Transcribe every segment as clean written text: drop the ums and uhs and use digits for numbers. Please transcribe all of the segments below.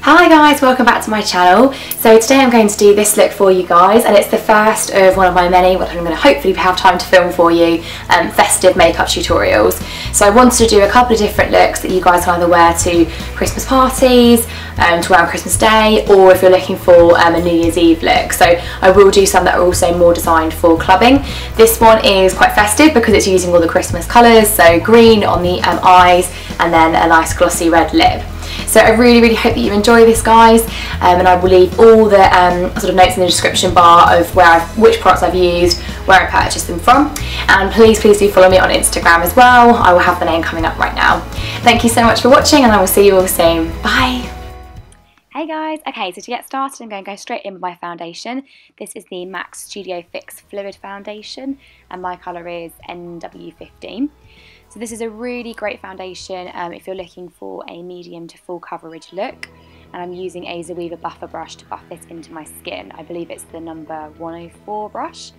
Hi guys, welcome back to my channel. So today I'm going to do this look for you guys, and it's the first of one of my many, what I'm going to hopefully have time to film for you, festive makeup tutorials. So I wanted to do a couple of different looks that you guys can either wear to Christmas parties, to wear on Christmas Day, or if you're looking for a New Year's Eve look. So I will do some that are also more designed for clubbing. This one is quite festive because it's using all the Christmas colours, so green on the eyes and then a nice glossy red lip. So I really hope that you enjoy this, guys, and I will leave all the sort of notes in the description bar of which products I've used, where I purchased them from, and please do follow me on Instagram as well. I will have the name coming up right now. Thank you so much for watching, and I will see you all soon. Bye! Hey guys, okay, so to get started I'm going to go straight in with my foundation. This is the MAC Studio Fix Fluid Foundation and my colour is NW15. So this is a really great foundation if you're looking for a medium to full coverage look, and I'm using a Zoeva buffer brush to buff this into my skin. I believe it's the number 104 brush.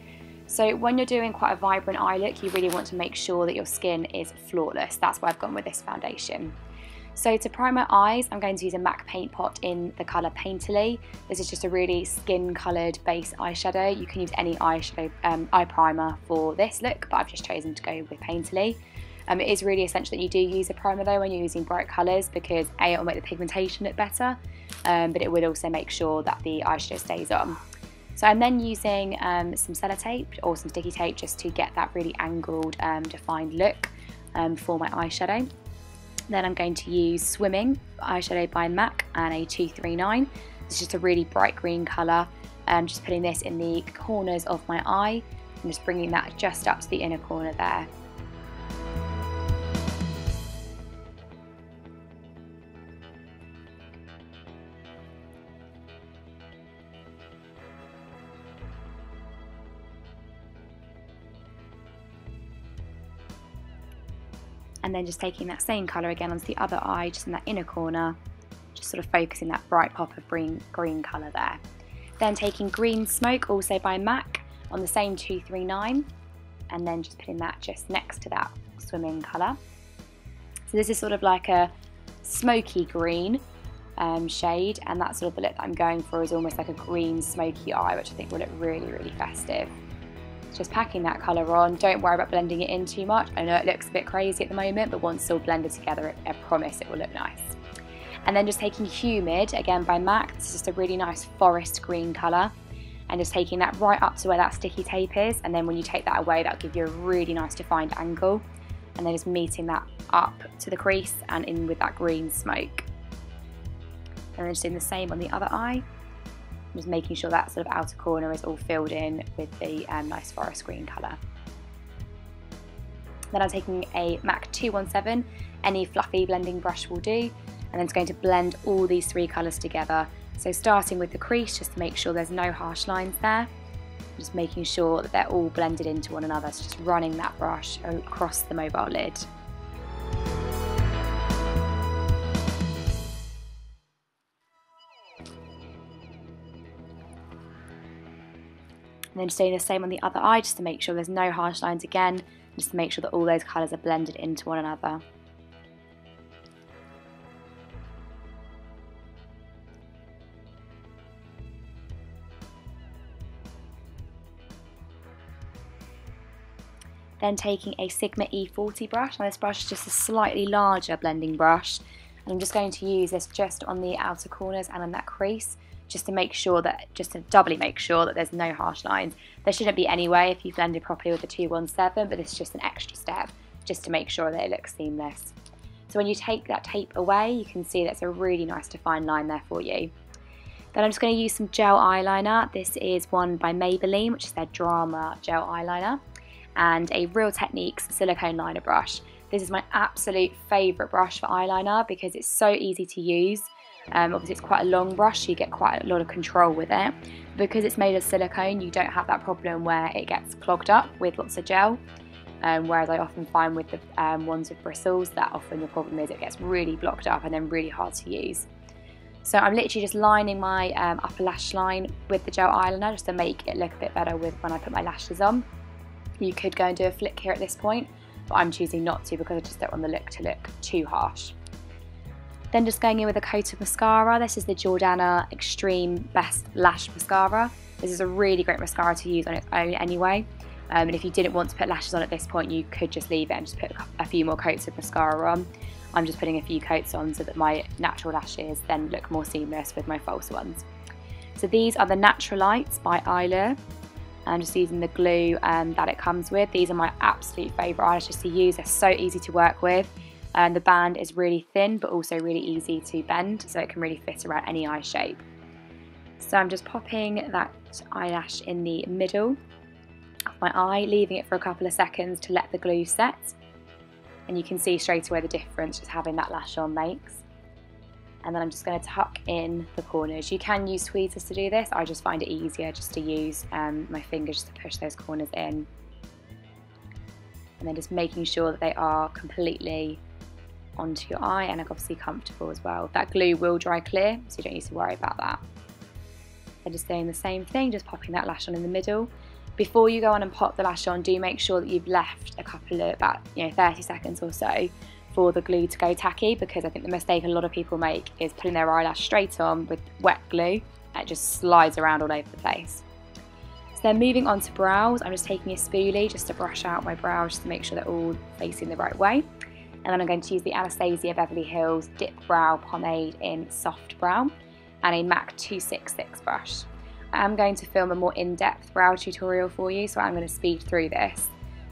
So when you're doing quite a vibrant eye look, you really want to make sure that your skin is flawless. That's why I've gone with this foundation. So to prime my eyes, I'm going to use a MAC paint pot in the colour Painterley. This is just a really skin coloured base eyeshadow. You can use any eyeshadow eye primer for this look, but I've just chosen to go with Painterley. It is really essential that you do use a primer though when you're using bright colours, because A, it will make the pigmentation look better, but it will also make sure that the eyeshadow stays on. So I'm then using some sellotape or some sticky tape just to get that really angled, defined look for my eyeshadow. Then I'm going to use Swimming eyeshadow by MAC and a 239. It's just a really bright green colour. Just putting this in the corners of my eye and just bringing that just up to the inner corner there. And then just taking that same colour again onto the other eye, just in that inner corner, just sort of focusing that bright pop of green colour there. Then taking Green Smoke, also by MAC, on the same 239, and then just putting that just next to that Swimming colour. So this is sort of like a smoky green shade, and that's sort of the look that I'm going for, is almost like a green smoky eye, which I think will look really festive. Just packing that colour on. Don't worry about blending it in too much. I know it looks a bit crazy at the moment, but once it's all blended together, I promise it will look nice. And then just taking Humid, again by MAC. This is just a really nice forest green colour, and just taking that right up to where that sticky tape is, and then when you take that away, that'll give you a really nice defined angle, and then just meeting that up to the crease and in with that green smoke. And then just doing the same on the other eye. Just making sure that sort of outer corner is all filled in with the nice forest green colour. Then I'm taking a MAC 217, any fluffy blending brush will do, and then it's going to blend all these three colours together. So starting with the crease, just to make sure there's no harsh lines there, just making sure that they're all blended into one another, so just running that brush across the mobile lid. And then just doing the same on the other eye, just to make sure there's no harsh lines again, just to make sure that all those colours are blended into one another. Then taking a Sigma E40 brush. Now this brush is just a slightly larger blending brush, and I'm just going to use this just on the outer corners and on that crease, just to make sure that, just to doubly make sure that there's no harsh lines. There shouldn't be anyway if you've blended properly with the 217, but this is just an extra step, just to make sure that it looks seamless. So when you take that tape away, you can see that's a really nice defined line there for you. Then I'm just going to use some gel eyeliner. This is one by Maybelline, which is their Drama Gel Eyeliner, and a Real Techniques silicone liner brush. This is my absolute favourite brush for eyeliner because it's so easy to use. Obviously it's quite a long brush, so you get quite a lot of control with it. Because it's made of silicone, you don't have that problem where it gets clogged up with lots of gel. Whereas I often find with the ones with bristles that often the problem is it gets really blocked up and then really hard to use. So I'm literally just lining my upper lash line with the gel eyeliner just to make it look a bit better with when I put my lashes on. You could go and do a flick here at this point, but I'm choosing not to because I just don't want the look to look too harsh. Then just going in with a coat of mascara. This is the Jordana Extreme Best Lash Mascara. This is a really great mascara to use on its own anyway. And if you didn't want to put lashes on at this point, you could just leave it and just put a few more coats of mascara on. I'm just putting a few coats on so that my natural lashes then look more seamless with my false ones. So these are the Naturalites by Eylure. I'm just using the glue that it comes with. These are my absolute favourite eyelashes to use. They're so easy to work with. And the band is really thin but also really easy to bend, so it can really fit around any eye shape. So I'm just popping that eyelash in the middle of my eye, leaving it for a couple of seconds to let the glue set. And you can see straight away the difference just having that lash on makes. And then I'm just going to tuck in the corners. You can use tweezers to do this. I just find it easier just to use my fingers just to push those corners in. And then just making sure that they are completely onto your eye and obviously comfortable as well. That glue will dry clear, so you don't need to worry about that. And just doing the same thing, just popping that lash on in the middle. Before you go on and pop the lash on, do make sure that you've left a couple of, about 30 seconds or so for the glue to go tacky, because I think the mistake a lot of people make is putting their eyelash straight on with wet glue and it just slides around all over the place. So then moving on to brows, I'm just taking a spoolie just to brush out my brows just to make sure they're all facing the right way. And then I'm going to use the Anastasia Beverly Hills Dipbrow pomade in soft brown and a MAC 266 brush. I'm going to film a more in-depth brow tutorial for you, so I'm going to speed through this.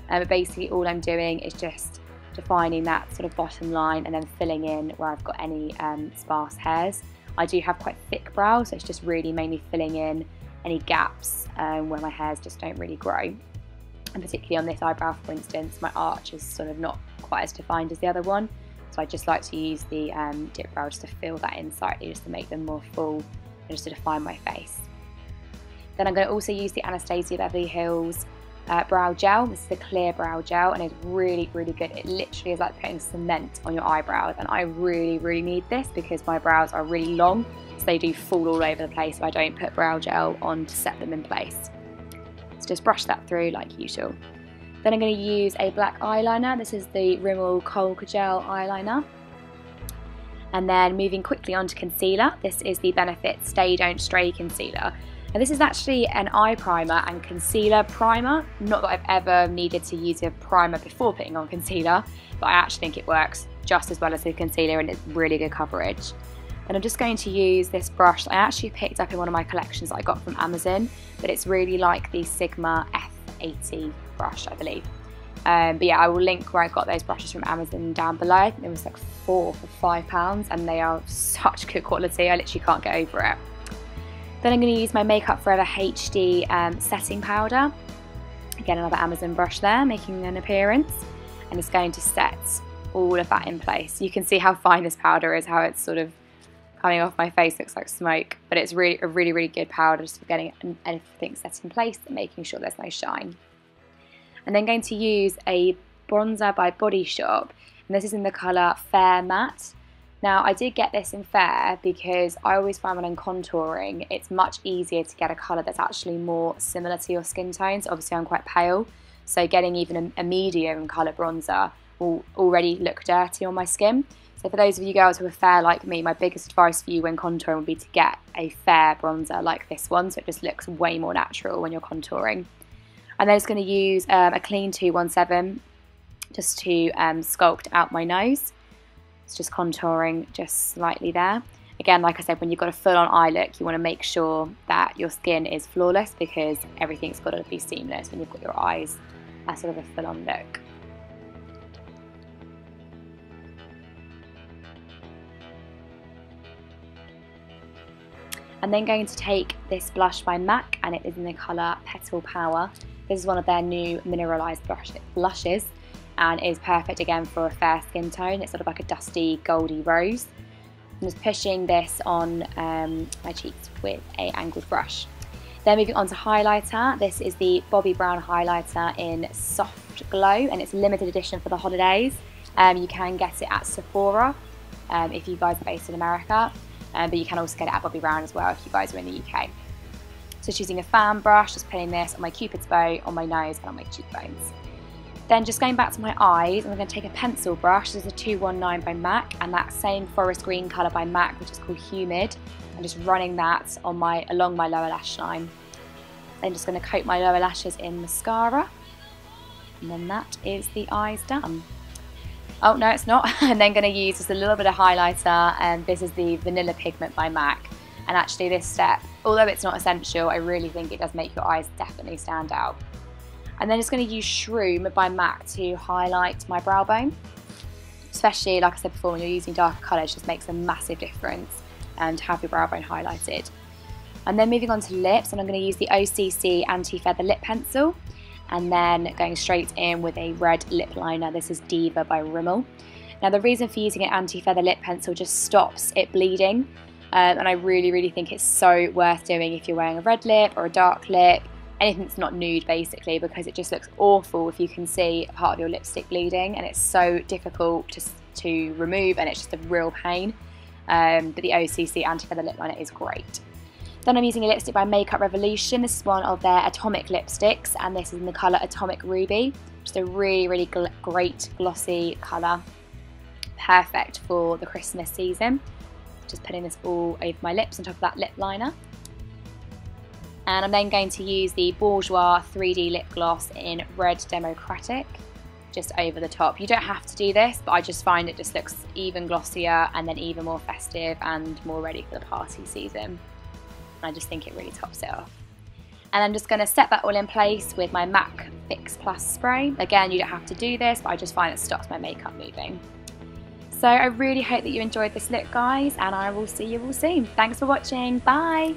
But basically all I'm doing is just defining that sort of bottom line and then filling in where I've got any sparse hairs. I do have quite thick brows, so it's just really mainly filling in any gaps where my hairs just don't really grow. And particularly on this eyebrow, for instance, my arch is sort of not quite as defined as the other one. So I just like to use the Dipbrow just to fill that in slightly, just to make them more full and just to define my face. Then I'm going to also use the Anastasia Beverly Hills brow gel. This is the clear brow gel and it's really, really good. It literally is like putting cement on your eyebrows, and I really, really need this because my brows are really long, so they do fall all over the place if I don't put brow gel on to set them in place. So just brush that through like usual. Then I'm going to use a black eyeliner. This is the Rimmel Kohl Gel eyeliner. And then moving quickly on to concealer. This is the Benefit Stay Don't Stray concealer. And this is actually an eye primer and concealer primer. Not that I've ever needed to use a primer before putting on concealer, but I actually think it works just as well as the concealer and it's really good coverage. And I'm just going to use this brush that I actually picked up in one of my collections that I got from Amazon, but it's really like the Sigma F80 brush, I believe. But yeah, I will link where I got those brushes from Amazon down below. It was like 4 for £5 and they are such good quality, I literally can't get over it. Then I'm going to use my Makeup Forever HD setting powder. Again, another Amazon brush there, making an appearance. And it's going to set all of that in place. You can see how fine this powder is, how it's sort of coming off my face, looks like smoke. But it's really a really good powder just for getting everything set in place and making sure there's no shine. And then going to use a bronzer by Body Shop. And this is in the colour Fair Matte. Now I did get this in Fair because I always find when I'm contouring it's much easier to get a colour that's actually more similar to your skin tone. So obviously I'm quite pale, so getting even a medium colour bronzer will already look dirty on my skin. So for those of you girls who are fair like me, my biggest advice for you when contouring would be to get a fair bronzer like this one, so it just looks way more natural when you're contouring. I'm then just going to use a clean 217 just to sculpt out my nose. It's just contouring just slightly there. Again, like I said, when you've got a full-on eye look, you want to make sure that your skin is flawless because everything's got to be seamless when you've got your eyes as sort of a full-on look. I'm then going to take this blush by MAC and it is in the colour Petal Power. This is one of their new mineralized blushes and is perfect again for a fair skin tone. It's sort of like a dusty goldy rose. I'm just pushing this on my cheeks with an angled brush. Then moving on to highlighter. This is the Bobbi Brown highlighter in Soft Glow and it's a limited edition for the holidays. You can get it at Sephora if you guys are based in America, but you can also get it at Bobbi Brown as well if you guys are in the UK. So just using a fan brush, just putting this on my cupid's bow, on my nose and on my cheekbones. Then just going back to my eyes, I'm going to take a pencil brush. This is a 219 by MAC, and that same forest green colour by MAC, which is called Humid, and just running that on along my lower lash line. Then just going to coat my lower lashes in mascara, and then that is the eyes done. Oh no, it's not. And then going to use just a little bit of highlighter, and this is the Vanilla Pigment by MAC. And actually this step, although it's not essential, I really think it does make your eyes definitely stand out. And then just going to use Shroom by MAC to highlight my brow bone. Especially, like I said before, when you're using darker colours, it just makes a massive difference to have your brow bone highlighted. And then moving on to lips, and I'm going to use the OCC Anti-Feather Lip Pencil. And then going straight in with a red lip liner. This is Diva by Rimmel. Now the reason for using an anti-feather lip pencil just stops it bleeding. And I really think it's so worth doing if you're wearing a red lip or a dark lip. Anything that's not nude basically, because it just looks awful if you can see part of your lipstick bleeding, and it's so difficult to remove, and it's just a real pain. But the OCC Anti-Feather Lip Liner is great. Then I'm using a lipstick by Makeup Revolution. This is one of their atomic lipsticks, and this is in the colour Atomic Ruby. Just a really great glossy colour. Perfect for the Christmas season. Just putting this all over my lips on top of that lip liner. And I'm then going to use the Bourjois 3D lip gloss in Rouge Democratic, just over the top. You don't have to do this, but I just find it just looks even glossier and then even more festive and more ready for the party season. And I just think it really tops it off. And I'm just going to set that all in place with my MAC Fix Plus spray. Again, you don't have to do this, but I just find it stops my makeup moving. So I really hope that you enjoyed this look, guys, and I will see you all soon. Thanks for watching. Bye!